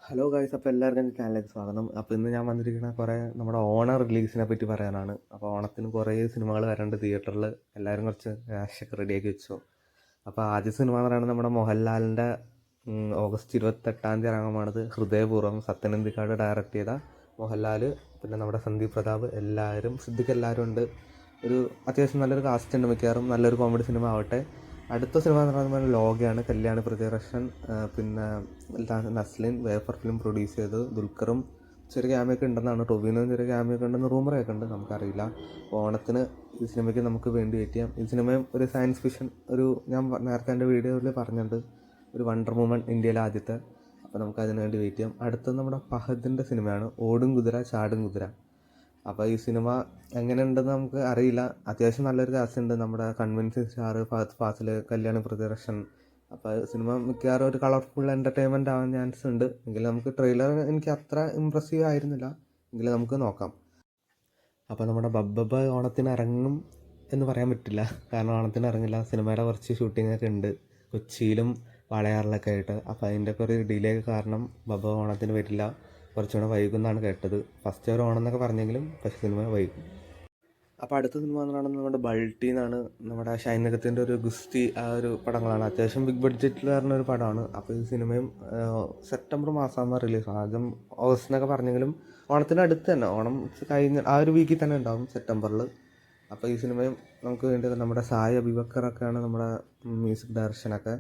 Hello guys, അപ്പോൾ എല്ലാവർക്കും എൻ്റെ ചാനലിലേക്ക് സ്വാഗതം. അപ്പോൾ ഇന്ന് ഞാൻ വന്നിരിക്കുന്ന കുറേ നമ്മുടെ ഓണം റിലീസിനെ പറ്റി പറയാനാണ്. അപ്പോൾ ഓണത്തിന് കുറേ സിനിമകൾ വരാനുണ്ട് തിയേറ്ററിൽ. എല്ലാവരും കുറച്ച് ക്യാഷൊക്കെ റെഡിയാക്കി വെച്ചു. അപ്പോൾ ആദ്യ സിനിമ എന്ന് പറയുന്നത് നമ്മുടെ മോഹൻലാലിൻ്റെ ഓഗസ്റ്റ് 28 ഇറങ്ങുമാണത് ഹൃദയപൂർവ്വം. സത്യനന്ദിക്കാട് ഡയറക്റ്റ് ചെയ്ത മോഹൻലാൽ, പിന്നെ നമ്മുടെ സന്ദീപ് പ്രതാപ്, എല്ലാവരും സിദ്ദിഖ് എല്ലാവരും ഉണ്ട്. ഒരു അത്യാവശ്യം നല്ലൊരു കാസ്റ്റ് ഉണ്ട്. മിക്കവാറും നല്ലൊരു കോമഡി സിനിമ ആവട്ടെ. അടുത്ത സിനിമ എന്ന് പറയുന്നത് ലോകയാണ്. കല്യാണി പ്രിയദർശൻ, പിന്നെ നസ്ലിൻ വേഫർ ഫിലിം പ്രൊഡ്യൂസ് ചെയ്ത് ദുൽഖറും ചെറിയ ക്യാമിയൊക്കെ ഉണ്ടെന്നാണ്. ടൊവിനോയും ചെറിയ ക്യാമിയൊക്കെ ഉണ്ടെന്ന് റൂമറൊക്കെ ഉണ്ട്, നമുക്കറിയില്ല. ഓണത്തിന് ഈ സിനിമയ്ക്ക് നമുക്ക് വേണ്ടി വെയിറ്റ് ചെയ്യാം. ഈ സിനിമയും ഒരു സയൻസ് ഫിക്ഷൻ, ഞാൻ നേരത്തെ എൻ്റെ വീഡിയോയിൽ പറഞ്ഞിട്ടുണ്ട്, ഒരു വണ്ടർ വുമൺ ഇന്ത്യയിലെ ആദ്യത്തെ. അപ്പോൾ നമുക്ക് അതിന് വേണ്ടി വെയിറ്റ് ചെയ്യാം. അടുത്തത് നമ്മുടെ ഫഹദിൻ്റെ സിനിമയാണ് ഓടും കുതിര ചാടും കുതിര. അപ്പോൾ ഈ സിനിമ എങ്ങനെയുണ്ടെന്ന് നമുക്ക് അറിയില്ല. അത്യാവശ്യം നല്ലൊരു കാസ്റ്റ് ഉണ്ട്. നമ്മുടെ കൺവിൻസിങ് സ്റ്റാർ, ഫഹദ് ഫാസിൽ, കല്യാണി പ്രിയദർശൻ. അപ്പോൾ സിനിമ മിക്കവാറും ഒരു കളർഫുൾ എൻ്റർടൈൻമെൻ്റ് ആവാൻ ചാൻസ് ഉണ്ട്. എങ്കിലും നമുക്ക് ട്രെയിലർ എനിക്ക് അത്ര ഇമ്പ്രസീവ് ആയിരുന്നില്ല, എങ്കിലും നമുക്ക് നോക്കാം. അപ്പോൾ നമ്മുടെ ബബ്ബബ ഓണത്തിന് ഇറങ്ങും എന്ന് പറയാൻ പറ്റില്ല, കാരണം ഓണത്തിന് ഇറങ്ങില്ല. സിനിമയുടെ കുറച്ച് ഷൂട്ടിങ്ങൊക്കെ ഉണ്ട് കൊച്ചിയിലും വാളയാറിലൊക്കെ ആയിട്ട്. അപ്പോൾ അതിൻ്റെയൊക്കെ ഒരു ഡിലേ കാരണം ബബ്ബ ഓണത്തിന് വരില്ല, കുറച്ചുകൂടെ വൈകുമെന്നാണ് കേട്ടത്. ഫസ്റ്റ് ഒരു ഓണം എന്നൊക്കെ പറഞ്ഞെങ്കിലും പക്ഷേ സിനിമ വൈകും. അപ്പോൾ അടുത്ത സിനിമ എന്ന് പറയുന്നത് നമ്മുടെ ബൾട്ടി എന്നാണ്. നമ്മുടെ ഷൈൻ നിഗത്തിൻ്റെ ഒരു ഗുസ്തി ആ ഒരു പടങ്ങളാണ്. അത്യാവശ്യം ബിഗ് ബഡ്ജറ്റിൽ വരുന്ന ഒരു പടമാണ്. അപ്പോൾ ഈ സിനിമയും സെപ്റ്റംബർ മാസമാകുമ്പോൾ റിലീസ്. ആദ്യം ഓഗസ്റ്റ് എന്നൊക്കെ പറഞ്ഞെങ്കിലും ഓണത്തിന് അടുത്ത് തന്നെ, ഓണം കഴിഞ്ഞ ആ ഒരു വീക്കിൽ തന്നെ ഉണ്ടാകും, സെപ്റ്റംബറിൽ. അപ്പോൾ ഈ സിനിമയും നമുക്ക് വേണ്ടത് നമ്മുടെ സായ് അബിബക്കറൊക്കെയാണ് നമ്മുടെ മ്യൂസിക് ഡയറക്ഷനൊക്കെ.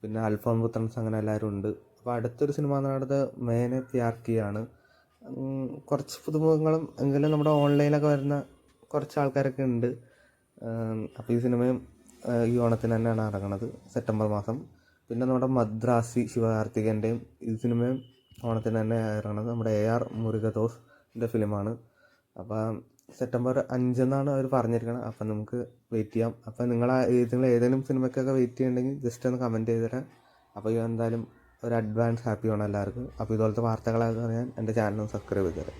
പിന്നെ അൽഫോൺ പുത്രൻസ്, അങ്ങനെ എല്ലാവരും ഉണ്ട്. അപ്പോൾ അടുത്തൊരു സിനിമ എന്ന് പറയുന്നത് മേനെ പ്യാർ കിയാണ്. കുറച്ച് പുതുമുഖങ്ങളും എങ്കിലും നമ്മുടെ ഓൺലൈനിലൊക്കെ വരുന്ന കുറച്ച് ആൾക്കാരൊക്കെ ഉണ്ട്. അപ്പോൾ ഈ സിനിമയും ഈ ഓണത്തിന് തന്നെയാണ് ഇറങ്ങുന്നത്, സെപ്റ്റംബർ മാസം. പിന്നെ നമ്മുടെ മദ്രാസി ശിവകാർത്തികേൻ്റെയും ഈ സിനിമയും ഓണത്തിന് തന്നെ ഇറങ്ങുന്നത്. നമ്മുടെ AR മുരുകദോസിൻ്റെ ഫിലിമാണ്. അപ്പോൾ സെപ്റ്റംബർ 5 എന്നാണ് അവർ പറഞ്ഞിരിക്കുന്നത്. അപ്പം നമുക്ക് വെയിറ്റ് ചെയ്യാം. അപ്പോൾ നിങ്ങൾ ഏതെങ്കിലും സിനിമയ്ക്കൊക്കെ വെയിറ്റ് ചെയ്യുന്നുണ്ടെങ്കിൽ ജസ്റ്റ് ഒന്ന് കമൻറ്റ് ചെയ്ത് തരാം. അപ്പോൾ എന്തായാലും ഒരു അഡ്വാൻസ് ഹാപ്പി ഓണം എല്ലാവർക്കും. അപ്പോൾ ഇതുപോലത്തെ വാർത്തകളൊക്കെ അറിയാൻ എൻ്റെ ചാനൽ സബ്സ്ക്രൈബ് ചെയ്ത് തരാം.